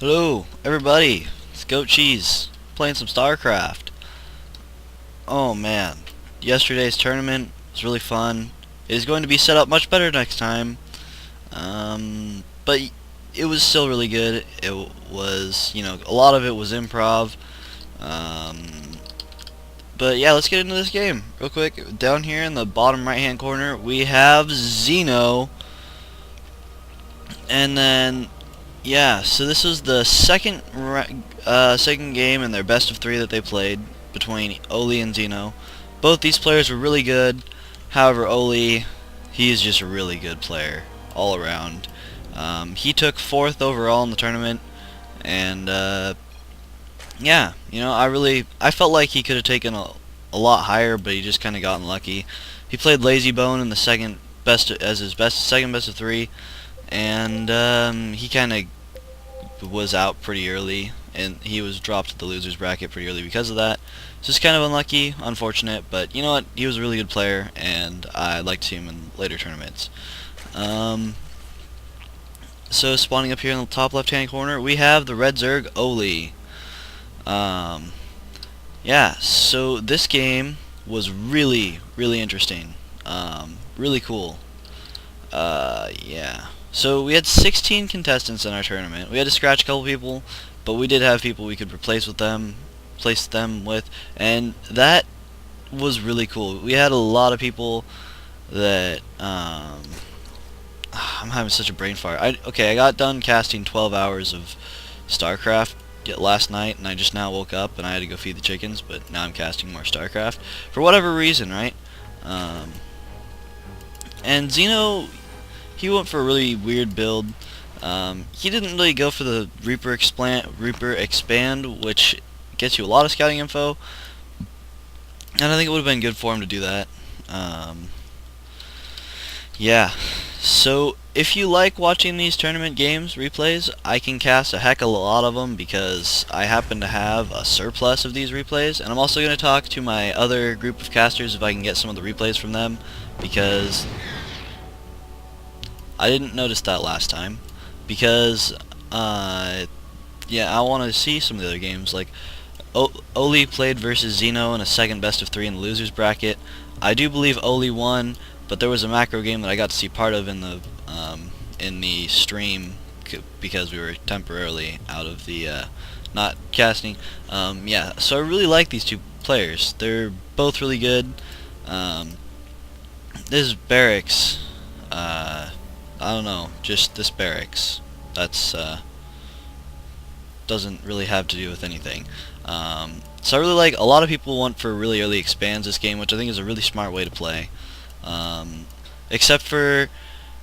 Hello, everybody. It's Goat Cheese playing some StarCraft. Oh man, yesterday's tournament was really fun. It is going to be set up much better next time. But it was still really good. It was, a lot of it was improv. Um, but yeah, let's get into this game real quick. Down here in the bottom right-hand corner, we have Xeno, and then yeah, so this was the second game in their best of three that they played between Oli and Xeno. Both these players were really good. However, Oli, he is just a really good player all around. He took 4th overall in the tournament, and yeah, I felt like he could have taken a lot higher, but he just kind of got unlucky. He played Lazy Bone in the second second best of three, and he kind of was out pretty early, and he was dropped to the losers bracket pretty early because of that. Just kind of unlucky, unfortunate, but you know what? He was a really good player, and I'd like to see him in later tournaments. So spawning up here in the top left-hand corner, we have the Red Zerg Oli. Yeah, so this game was really, really interesting. Really cool. Yeah. So we had 16 contestants in our tournament. We had to scratch a couple people, but we did have people we could place them with, and that was really cool. We had a lot of people that I'm having such a brain fart. I got done casting 12 hours of StarCraft last night, and I just now woke up and I had to go feed the chickens, but now I'm casting more StarCraft for whatever reason, right? And Xeno, he went for a really weird build. He didn't really go for the Reaper Expand, which gets you a lot of scouting info, and I think it would have been good for him to do that. Yeah, so if you like watching these tournament games replays, I can cast a heck of a lot of them because I happen to have a surplus of these replays, and I'm also going to talk to my other group of casters if I can get some of the replays from them, because I didn't notice that last time, because yeah, I want to see some of the other games. Like Oli played versus Xeno in a second best of three in the losers bracket. I do believe Oli won, but there was a macro game that I got to see part of in the stream because we were temporarily out of the not casting. Yeah, so I really like these two players. They're both really good. This is Barracks. I don't know, just this Barracks. That's doesn't really have to do with anything. So I really like. A lot of people went for really early expands this game, which I think is a really smart way to play. Except for,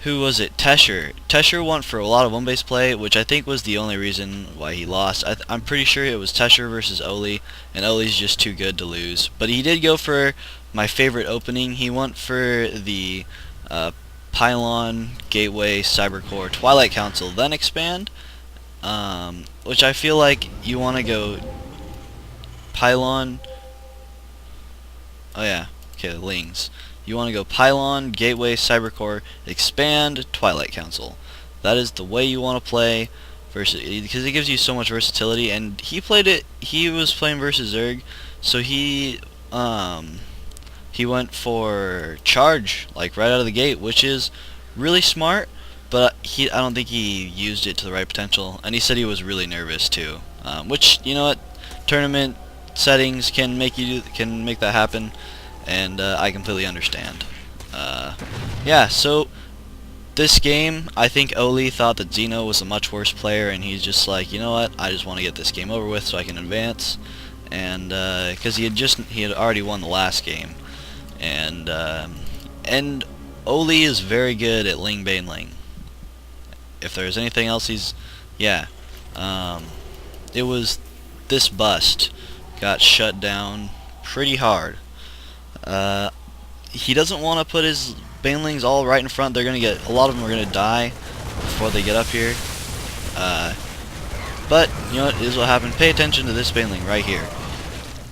who was it? Tesher. Tesher went for a lot of one-base play, which I think was the only reason why he lost. I'm pretty sure it was Tesher versus Oli, and Oli's just too good to lose. But he did go for my favorite opening. He went for the Pylon, Gateway, Cybercore, Twilight Council, then expand, which I feel like you want to go Pylon. Oh yeah, okay, Lings. You want to go Pylon, Gateway, Cybercore, expand, Twilight Council. That is the way you want to play versus, because it gives you so much versatility. And he played it. He was playing versus Zerg, so he went for charge like right out of the gate, which is really smart. But I don't think he used it to the right potential. And he said he was really nervous too, which, you know what, tournament settings can make that happen, and I completely understand. Yeah, so this game, I think Oli thought that Xeno was a much worse player, and he's just like, you know what, I just want to get this game over with so I can advance, and because he had already won the last game, and Oli is very good at Ling Bane Ling. If there's anything else, yeah. It was this bust got shut down pretty hard. He doesn't want to put his Banelings all right in front. They're gonna get, a lot of them are gonna die before they get up here. But you know what, is what happened. Pay attention to this Baneling right here.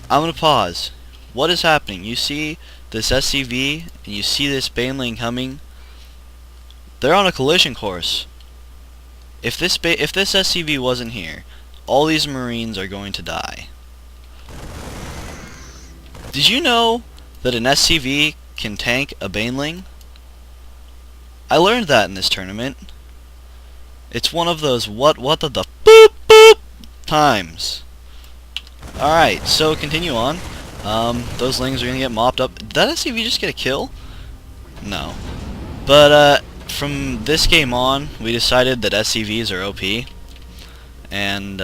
I'm gonna pause. What is happening? You see this SCV and you see this Baneling coming. They're on a collision course. if this SCV wasn't here, all these Marines are going to die. Did you know that an SCV can tank a Baneling? I learned that in this tournament. It's one of those what the boop boop times. Alright, so continue on. Those Lings are gonna get mopped up. Did that SCV just get a kill? No. But from this game on, we decided that SCVs are OP. And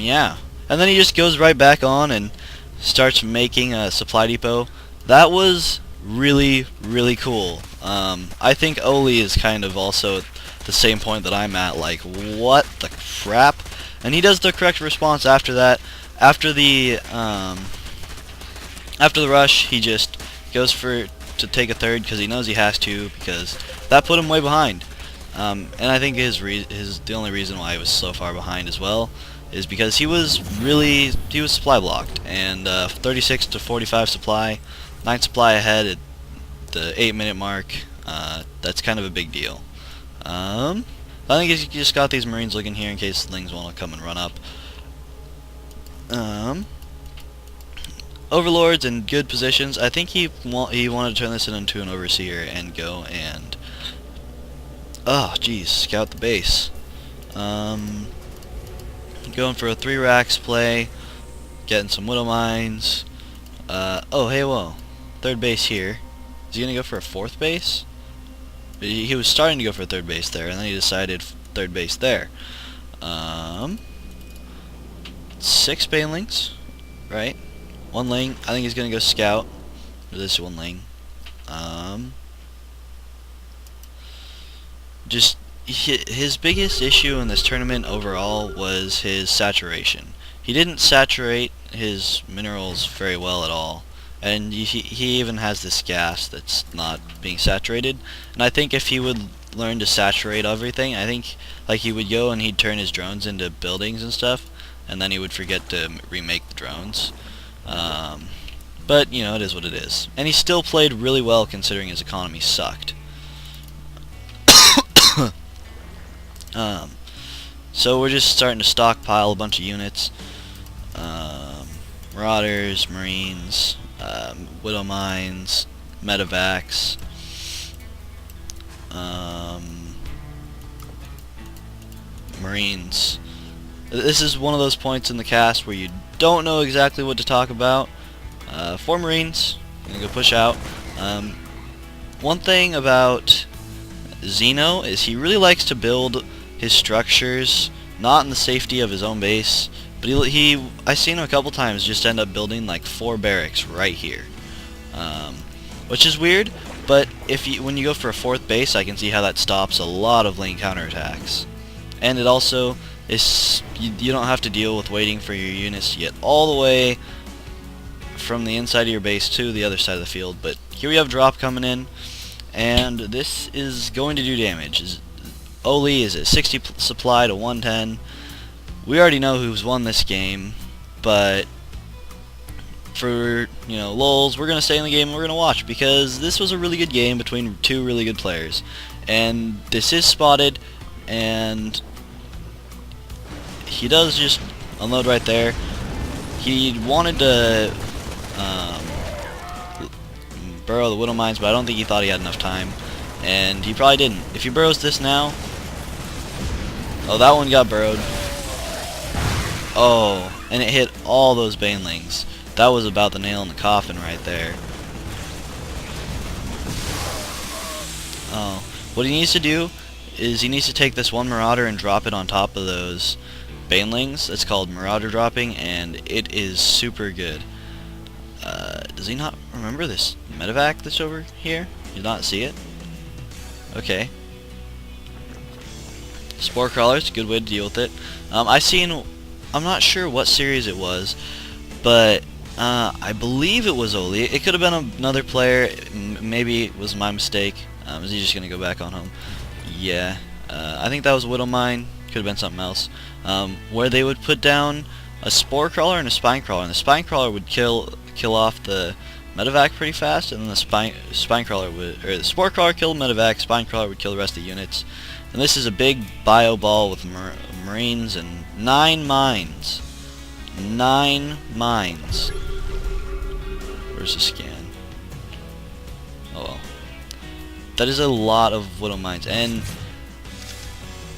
yeah. And then he just goes right back on and starts making a supply depot. That was really, really cool. I think Oli is kind of also at the same point that I'm at, like, what the crap? And he does the correct response after that. After the rush, he just goes to take a third because he knows he has to, because that put him way behind. And I think the only reason why he was so far behind as well is because he was supply blocked, and 36 to 45 supply, 9 supply ahead at the 8-minute mark. That's kind of a big deal. I think he just got these Marines looking here in case Lings want to come and run up. Overlords in good positions. I think he wanted to turn this into an Overseer and go and scout the base. Going for a 3 racks play, getting some Widow Mines. Oh hey, whoa, 3rd base here. Is he gonna go for a 4th base? He was starting to go for a 3rd base there, and then he decided 3rd base there. 6 Banelings, right? 1 Ling. I think he's gonna go scout. This 1 Ling. Just his biggest issue in this tournament overall was his saturation. He didn't saturate his minerals very well at all, and he even has this gas that's not being saturated. And I think if he would learn to saturate everything, I think like he would go and he'd turn his drones into buildings and stuff, and then he would forget to remake the drones. But you know, it is what it is. And he still played really well considering his economy sucked. So we're just starting to stockpile a bunch of units. Marauders, Marines, Widow Mines, Medevacs, Marines. This is one of those points in the cast where you don't know exactly what to talk about. 4 Marines, gonna go push out. One thing about Xeno is he really likes to build his structures not in the safety of his own base, but I've seen him a couple times just end up building like 4 barracks right here, which is weird. But when you go for a 4th base, I can see how that stops a lot of lane counterattacks, and it also is you don't have to deal with waiting for your units to get all the way from the inside of your base to the other side of the field. But here we have drop coming in, and this is going to do damage. Oli is at 60 supply to 110. We already know who's won this game, but for lulz, we're gonna stay in the game and we're gonna watch, because this was a really good game between 2 really good players. And this is spotted, and he does just unload right there. He wanted to burrow the Widow Mines, but I don't think he thought he had enough time, and he probably didn't. If he burrows this now, oh, that one got burrowed. Oh, and it hit all those Banelings. That was about the nail in the coffin right there. Oh, what he needs to do is he needs to take this 1 Marauder and drop it on top of those Banelings. It's called Marauder dropping, and it is super good. Does he not remember this medevac that's over here? Did not see it? Okay. Spore Crawlers, good way to deal with it. I'm not sure what series it was, but I believe it was Oli. It could have been another player. Maybe it was my mistake. Is he just going to go back on home? Yeah. I think that was Widow Mine. Could have been something else. Where they would put down a Spore Crawler and a Spine Crawler, and the Spine Crawler would kill off the medevac pretty fast, and then the Spine Crawler would, or the Spore Crawler killed medevac, Spine Crawler would kill the rest of the units, And this is a big bio ball with marines and 9 mines. 9 mines. Where's the scan? Oh well. That is a lot of widow mines, and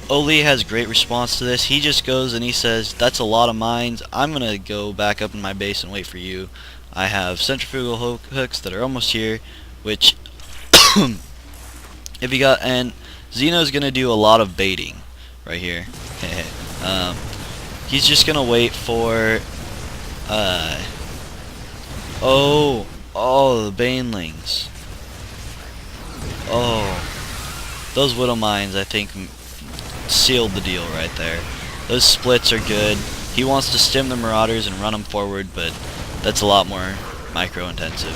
Oli has great response to this. He just goes and he says, that's a lot of mines. I'm gonna go back up in my base and wait for you. I have centrifugal hooks that are almost here, which if you got, and Xeno's gonna do a lot of baiting right here. He's just gonna wait for oh the banelings. Oh, those widow mines I think sealed the deal right there. Those splits are good. He wants to stem the marauders and run them forward, but that's a lot more micro intensive.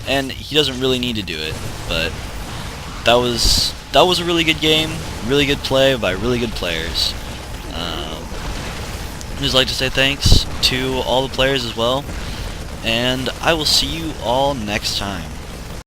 And he doesn't really need to do it, but that was a really good game, really good play by really good players. I'd just like to say thanks to all the players as well, and I will see you all next time.